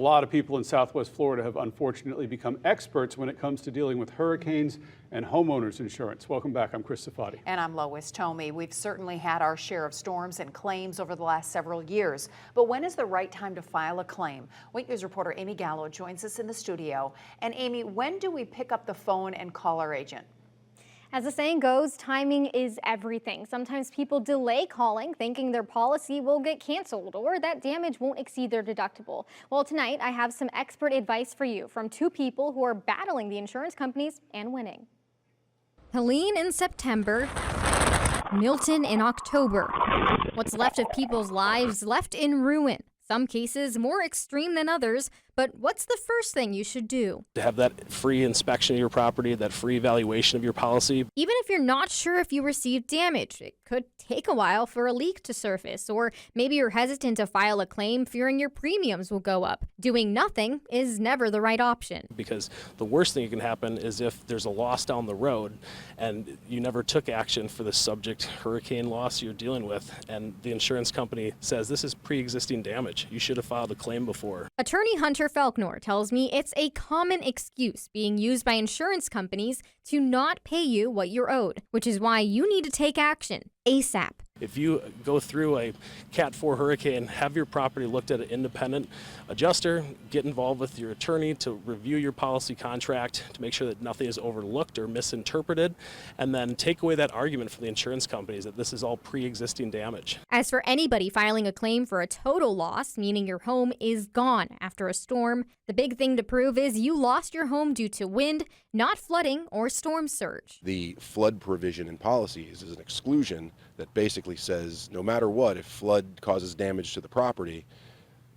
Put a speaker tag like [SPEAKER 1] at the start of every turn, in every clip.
[SPEAKER 1] lot of people in Southwest Florida have unfortunately become experts when it comes to dealing with hurricanes and homeowners insurance. Welcome back. I'm Chris Safadi.
[SPEAKER 2] And I'm Lois Tomey. We've certainly had our share of storms and claims over the last several years. But when is the right time to file a claim? Wait News reporter Amy Gallo joins us in the studio. And Amy, when do we pick up the phone and call our agent?
[SPEAKER 3] As the saying goes, timing is everything. Sometimes people delay calling, thinking their policy will get canceled or that damage won't exceed their deductible. Well, tonight I have some expert advice for you from two people who are battling the insurance companies and winning. Helene in September, Milton in October. What's left of people's lives left in ruin. Some cases more extreme than others, but what's the first thing you should do?
[SPEAKER 4] To have that free inspection of your property, that free evaluation of your policy.
[SPEAKER 3] Even if you're not sure if you received damage, it could take a while for a leak to surface, or maybe you're hesitant to file a claim fearing your premiums will go up. Doing nothing is never the right option.
[SPEAKER 4] Because the worst thing that can happen is if there's a loss down the road and you never took action for the subject hurricane loss you're dealing with, and the insurance company says this is pre-existing damage. You should have filed a claim before.
[SPEAKER 3] Attorney Hunter Felknor tells me it's a common excuse being used by insurance companies to not pay you what you're owed, which is why you need to take action ASAP.
[SPEAKER 4] If you go through a Cat 4 hurricane, have your property looked at an independent adjuster, get involved with your attorney to review your policy contract to make sure that nothing is overlooked or misinterpreted, and then take away that argument from the insurance companies that this is all pre-existing damage.
[SPEAKER 3] As for anybody filing a claim for a total loss, meaning your home is gone after a storm, the big thing to prove is you lost your home due to wind, not flooding or storm surge.
[SPEAKER 5] The flood provision in policies is an exclusion that basically says no matter what, if flood causes damage to the property,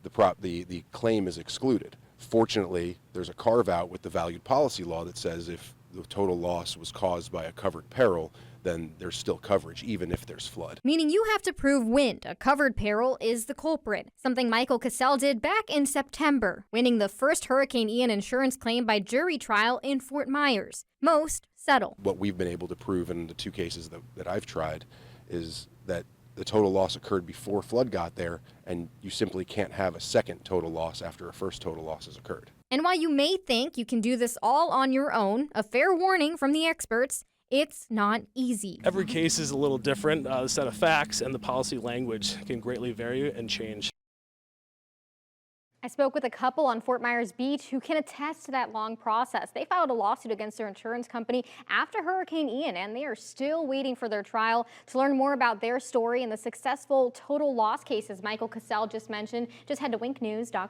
[SPEAKER 5] the claim is excluded. Fortunately, there's a carve out with the valued policy law that says if the total loss was caused by a covered peril, then there's still coverage, even if there's flood.
[SPEAKER 3] Meaning you have to prove wind, a covered peril, is the culprit, something Michael Cassell did back in September, winning the first Hurricane Ian insurance claim by jury trial in Fort Myers. Most settle.
[SPEAKER 5] What we've been able to prove in the two cases that I've tried is that the total loss occurred before flood got there, and you simply can't have a second total loss after a first total loss has occurred.
[SPEAKER 3] And while you may think you can do this all on your own, a fair warning from the experts, it's not easy.
[SPEAKER 4] Every case is a little different. The set of facts and the policy language can greatly vary and change.
[SPEAKER 3] I spoke with a couple on Fort Myers Beach who can attest to that long process. They filed a lawsuit against their insurance company after Hurricane Ian, and they are still waiting for their trial. To learn more about their story and the successful total loss cases Michael Cassell just mentioned, just head to winknews.com.